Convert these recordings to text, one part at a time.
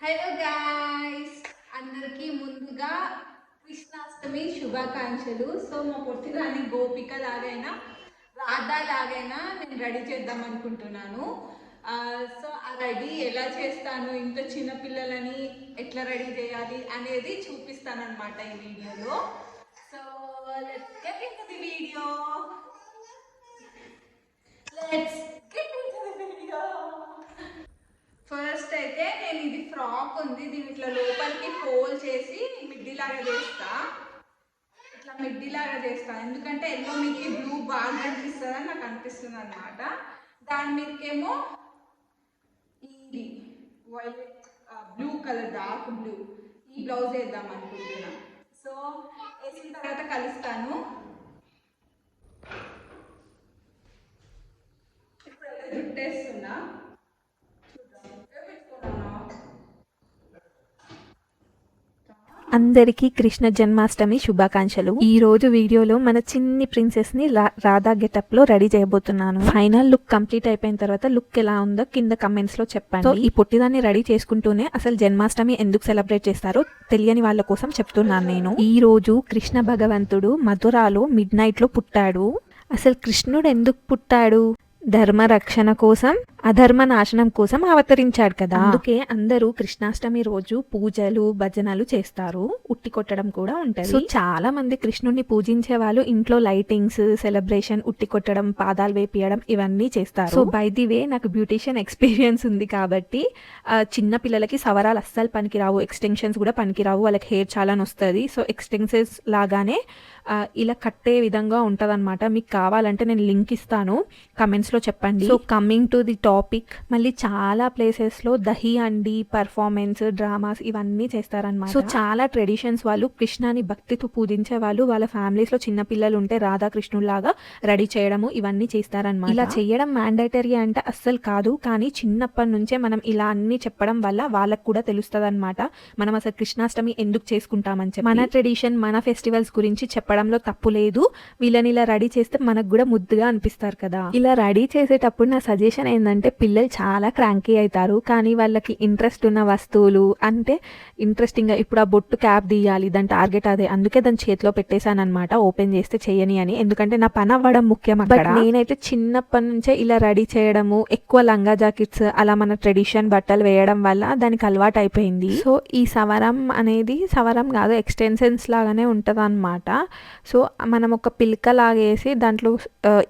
Hello guys, అందరికీ ముందుగా కృష్ణాష్టమి శుభాకాంక్షలు. సో మా పొట్టిదాన్ని గోపిక లాగైనా రాధా లాగైనా నేను రెడీ చేద్దాం అనుకుంటున్నాను. సో ఆ రెడీ ఎలా చేస్తాను, ఇంట్లో చిన్నపిల్లలని ఎట్లా రెడీ చేయాలి అనేది చూపిస్తాను అనమాట ఈ వీడియోలో. So let's get into the video. Let's get into the video. First అయితే నేను ఇది ఫ్రాక్ ఉంది, దీని ఇట్లా లోపలికి ఫోల్డ్ చేసి మిడ్డీలాగా చేస్తా. ఇట్లా మిడ్డీలాగా చేస్తా ఎందుకంటే ఎల్లో మీకు బ్లూ బాగా కనిపిస్తుందని నాకు అనిపిస్తుంది అనమాట. దాని మీదకేమో ఇది violet blue colour, dark blue ఈ బ్లౌజ్ వేద్దాం అనుకుంటున్నా. సో వేసిన తర్వాత కలుస్తాను. ఇప్పుడు జుట్టేస్తున్నా. అందరికీ కృష్ణ జన్మాష్టమి శుభాకాంక్షలు. ఈ రోజు వీడియోలో మన చిన్ని ప్రిన్సెస్ ని రాధా గెటప్ లో రెడీ చేయబోతున్నాను. ఫైనల్ లుక్ కంప్లీట్ అయిపోయిన తర్వాత లుక్ ఎలా ఉందో కింద కమెంట్స్ లో చెప్పండి. ఈ పొట్టిదాన్ని రెడీ చేసుకుంటూనే అసలు జన్మాష్టమి ఎందుకు సెలబ్రేట్ చేస్తారో తెలియని వాళ్ళ కోసం చెప్తున్నాను నేను. ఈ రోజు కృష్ణ భగవంతుడు మధురాలో మిడ్ నైట్ లో పుట్టాడు. అసలు కృష్ణుడు ఎందుకు పుట్టాడు? ధర్మ రక్షణ కోసం, అధర్మ నాశనం కోసం అవతరించాడు కదా. అందుకే అందరూ కృష్ణాష్టమి రోజు పూజలు భజనలు చేస్తారు. ఉట్టి కొట్టడం కూడా ఉంటది. సో చాలా మంది కృష్ణుడిని పూజించే వాళ్ళు ఇంట్లో లైటింగ్స్, సెలబ్రేషన్, ఉట్టి కొట్టడం, పాదాలు వేపియడం ఇవన్నీ చేస్తారు. సో బై ది వే నాకు బ్యూటిషియన్ ఎక్స్పీరియన్స్ ఉంది కాబట్టి చిన్న పిల్లలకి సవరాలు అస్సలు పనికిరావు, ఎక్స్టెన్షన్స్ కూడా పనికిరావు. వాళ్ళకి హెయిర్ చాలా వస్తుంది. సో ఎక్స్టెన్షన్స్ లాగానే ఇలా కట్టే విధంగా ఉంటుంది అనమాట. మీకు కావాలంటే నేను లింక్ ఇస్తాను, కమెంట్స్లో చెప్పండి. So coming to the topic, మళ్ళీ చాలా ప్లేసెస్లో దహి అండి, పర్ఫార్మెన్స్, డ్రామాస్ ఇవన్నీ చేస్తారనమాట. సో చాలా ట్రెడిషన్స్ వాళ్ళు కృష్ణాని భక్తితో పూజించే వాళ్ళు వాళ్ళ ఫ్యామిలీస్లో చిన్న పిల్లలు ఉంటే రాధాకృష్ణుల్లాగా రెడీ చేయడము ఇవన్నీ చేస్తారనమాట. ఇలా చేయడం మ్యాండేటరీ అంటే అస్సలు కాదు, కానీ చిన్నప్పటి నుంచే మనం ఇలా అన్ని చెప్పడం వల్ల వాళ్ళకు కూడా తెలుస్తుంది అనమాట మనం అసలు కృష్ణాష్టమి ఎందుకు చేసుకుంటామని చెప్పి. మన ట్రెడిషన్, మన ఫెస్టివల్స్ గురించి చెప్పడంలో తప్పు లేదు. వీళ్ళని ఇలా రెడీ చేస్తే మనకు కూడా ముద్దుగా అనిపిస్తారు కదా. ఇలా రెడీ చేసేటప్పుడు నా సజెషన్ ఏంటంటే పిల్లలు చాలా క్రాంకీ అవుతారు, కానీ వాళ్ళకి ఇంట్రెస్ట్ ఉన్న వస్తువులు అంటే ఇంట్రెస్టింగ్ గా, ఇప్పుడు ఆ బొట్టు క్యాప్ తీయాలి, దాని టార్గెట్ అదే, అందుకే దాని చేతిలో పెట్టేశాను అనమాట, ఓపెన్ చేస్తే చెయ్యని అని. ఎందుకంటే నా పని అవ్వడం ముఖ్యం అక్కడ. నేనైతే చిన్నప్పటి నుంచే ఇలా రెడీ చేయడము, ఎక్కువ లంగా జాకెట్స్ అలా మన ట్రెడిషన్ బట్టలు వేయడం వల్ల దానికి అలవాటు అయిపోయింది. సో ఈ సవరం అనేది సవరం కాదు, ఎక్స్టెన్షన్స్ లాగానే ఉంటది అనమాట. సో మనం ఒక పిల్క లాగేసి దాంట్లో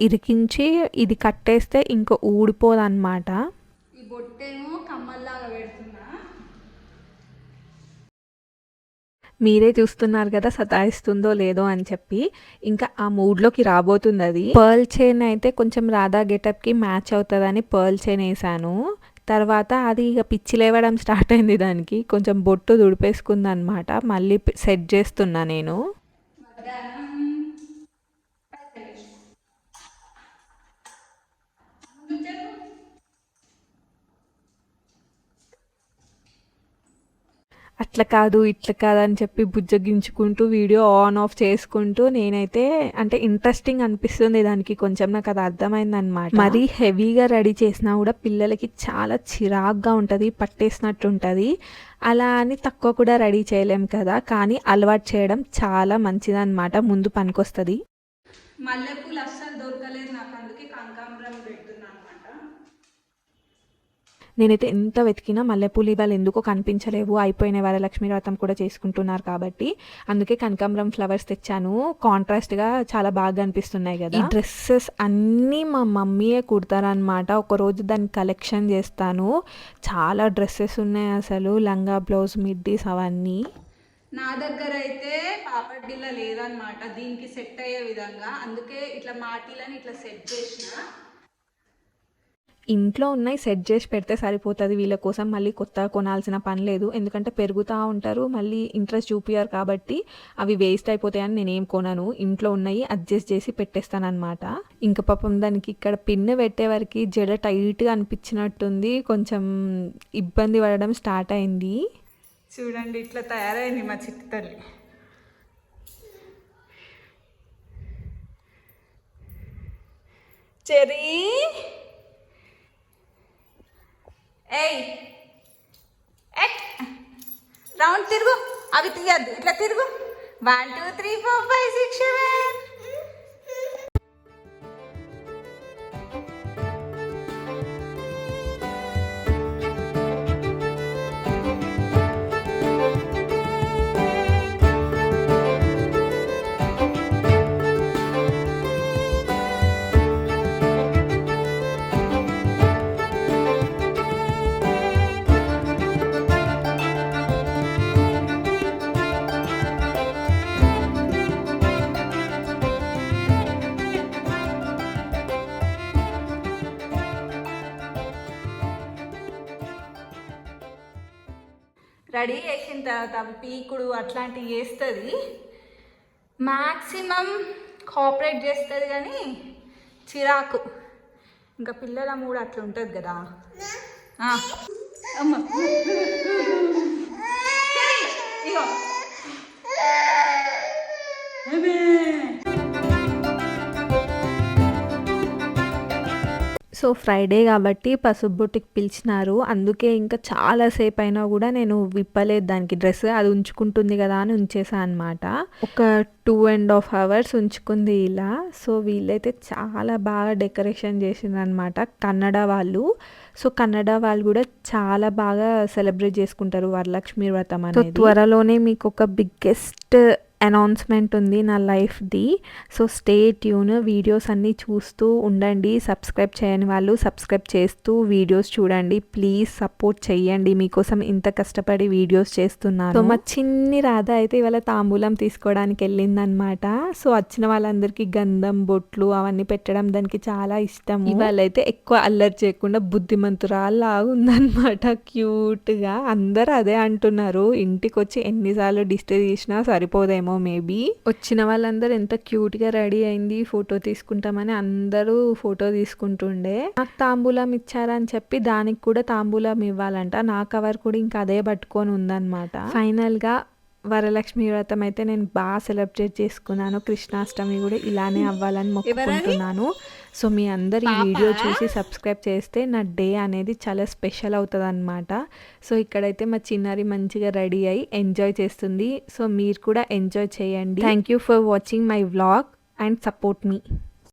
ఇరికించి ఇది కట్టేస్తే ఇంకో ఊడిపోదన్నమాట. ఈ బొట్టేమో కమ్మల్లాగా పెడుతున్నా. మీరే చూస్తున్నారు కదా సతాయిస్తుందో లేదో అని చెప్పి. ఇంకా ఆ మూడ్లోకి రాబోతుంది అది. పర్ల్ చైన్ అయితే కొంచెం రాధా గెటప్కి మ్యాచ్ అవుతుందని పర్ల్ చైన్ వేసాను. తర్వాత అది ఇక పిచ్చి లేవడం స్టార్ట్ అయింది, దానికి కొంచెం బొట్టు దుడిపేసుకుంది అనమాట. మళ్ళీ సెట్ చేస్తున్నా నేను. అట్లా కాదు ఇట్లా కాదు అని చెప్పి బుజ్జగించుకుంటూ వీడియో ఆన్ ఆఫ్ చేసుకుంటూ నేనైతే అంటే ఇంట్రెస్టింగ్ అనిపిస్తుంది దానికి కొంచెం, నాకు అది అర్థమైందనమాట. మరీ హెవీగా రెడీ చేసినా కూడా పిల్లలకి చాలా చిరాగ్గా ఉంటుంది, పట్టేసినట్టు ఉంటుంది. అలా అని తక్కువ కూడా రెడీ చేయలేం కదా, కానీ అలవాటు చేయడం చాలా మంచిదన్నమాట, ముందు పనికొస్తుంది. మల్లెపూలు అస్సలు దొరకలేదు నాకు, అందుకే కనకాంబరం పెడుతున్నా అనమాట. నేనైతే ఎంత వెతికినా మల్లెపూలు ఇవాళ ఎందుకో కనిపించలేవు, అయిపోయిన వరలక్ష్మి వ్రతం కూడా చేసుకుంటున్నారు కాబట్టి. అందుకే కనకాంబరం ఫ్లవర్స్ తెచ్చాను, కాంట్రాస్ట్గా చాలా బాగా అనిపిస్తున్నాయి కదా. ఈ డ్రెస్సెస్ అన్నీ మా మమ్మీయే కుడతారనమాట. ఒకరోజు దాన్ని కలెక్షన్ చేస్తాను. చాలా డ్రెస్సెస్ ఉన్నాయి అసలు, లంగా, బ్లౌజ్, మిడ్డీస్ అవన్నీ. నా దగ్గర అయితే పాపడ్ బిల్ల లేదనమాట దీనికి సెట్ అయ్యే విధంగా, అందుకే ఇట్లా మాటీలని ఇట్లా సెట్ చేసిన. ఇంట్లో ఉన్నాయి సెట్ చేసి పెడితే సరిపోతుంది, వీళ్ళ కోసం మళ్ళీ కొత్తగా కొనాల్సిన పని లేదు. ఎందుకంటే పెరుగుతూ ఉంటారు, మళ్ళీ ఇంట్రెస్ట్ చూపియారు కాబట్టి అవి వేస్ట్ అయిపోతాయని నేనేం కొనను. ఇంట్లో ఉన్నాయి అడ్జస్ట్ చేసి పెట్టేస్తానమాట. ఇంకా పాపం దానికి ఇక్కడ పిన్ పెట్టే వరకు జడ టైట్గా అనిపించినట్టుంది, కొంచెం ఇబ్బంది పడడం స్టార్ట్ అయింది. చూడండి ఇట్లా తయారైంది మా చిట్టి తల్లి. చెరీ ఏయ్ ఎట్ రౌండ్ తిరుగు, అవి తీయద్దు, ఇట్లా తిరుగు. 1 2 3 4 5 6 7. రెడీ చేసిన తర్వాత పీకుడు అట్లాంటివి చేస్తుంది, మ్యాక్సిమం కోఆపరేట్ చేస్తుంది కానీ చిరాకు. ఇంకా పిల్లల మూడు అట్లా ఉంటుంది కదా. అమ్మ ఇగో సో ఫ్రైడే కాబట్టి పసుపు బొట్టుకి పిలిచినారు, అందుకే ఇంకా చాలాసేపు అయినా కూడా నేను విప్పలేదు దానికి డ్రెస్, అది ఉంచుకుంటుంది కదా అని ఉంచేసాను అనమాట. ఒక 2.5 hours ఉంచుకుంది ఇలా. సో వీళ్ళైతే చాలా బాగా డెకరేషన్ చేసిండ్రు అనమాట కన్నడ వాళ్ళు. సో కన్నడ వాళ్ళు కూడా చాలా బాగా సెలబ్రేట్ చేసుకుంటారు వరలక్ష్మి వ్రతం అనేది. త్వరలోనే మీకు ఒక బిగ్గెస్ట్ అనౌన్స్మెంట్ ఉంది నా లైఫ్ది. సో స్టే ట్యూన్, వీడియోస్ అన్నీ చూస్తూ ఉండండి. సబ్స్క్రైబ్ చేయని వాళ్ళు సబ్స్క్రైబ్ చేస్తూ వీడియోస్ చూడండి. ప్లీజ్ సపోర్ట్ చెయ్యండి, మీకోసం ఇంత కష్టపడి వీడియోస్ చేస్తున్నాను. సో మా చిన్ని రాధ అయితే ఇవాళ తాంబూలం తీసుకోవడానికి వెళ్ళిందనమాట. సో వచ్చిన వాళ్ళందరికీ గంధం బొట్లు అవన్నీ పెట్టడం దానికి చాలా ఇష్టం. ఇవాళ అయితే ఎక్కువ అల్లరి చేయకుండా బుద్ధిమంతురాల్లాగా ఉందన్నమాట, క్యూట్గా. అందరూ అదే అంటున్నారు, ఇంటికి వచ్చి ఎన్నిసార్లు డిస్టర్బ్ చేసినా సరిపోదేమో. మేబీ వచ్చిన వాళ్ళందరూ ఎంత క్యూట్ గా రెడీ అయింది, ఫోటో తీసుకుంటామని అందరూ ఫోటో తీసుకుంటుండే. నాకు తాంబూలం ఇచ్చారని చెప్పి దానికి కూడా తాంబూలం ఇవ్వాలంట. నా కవర్ కూడా ఇంకా అదే పట్టుకొని ఉందన్నమాట. ఫైనల్ గా వరలక్ష్మి వ్రతం అయితే నేను బాగా సెలబ్రేట్ చేసుకున్నాను. కృష్ణాష్టమి కూడా ఇలానే అవ్వాలని మొక్కుకుంటున్నాను. సో మీ అందరు ఈ వీడియో చూసి సబ్స్క్రైబ్ చేస్తే నా డే అనేది చాలా స్పెషల్ అవుతుంది అనమాట. సో ఇక్కడైతే మా చిన్నారి మంచిగా రెడీ అయ్యి ఎంజాయ్ చేస్తుంది. సో మీరు కూడా ఎంజాయ్ చేయండి. Thank you for watching my vlog and support me.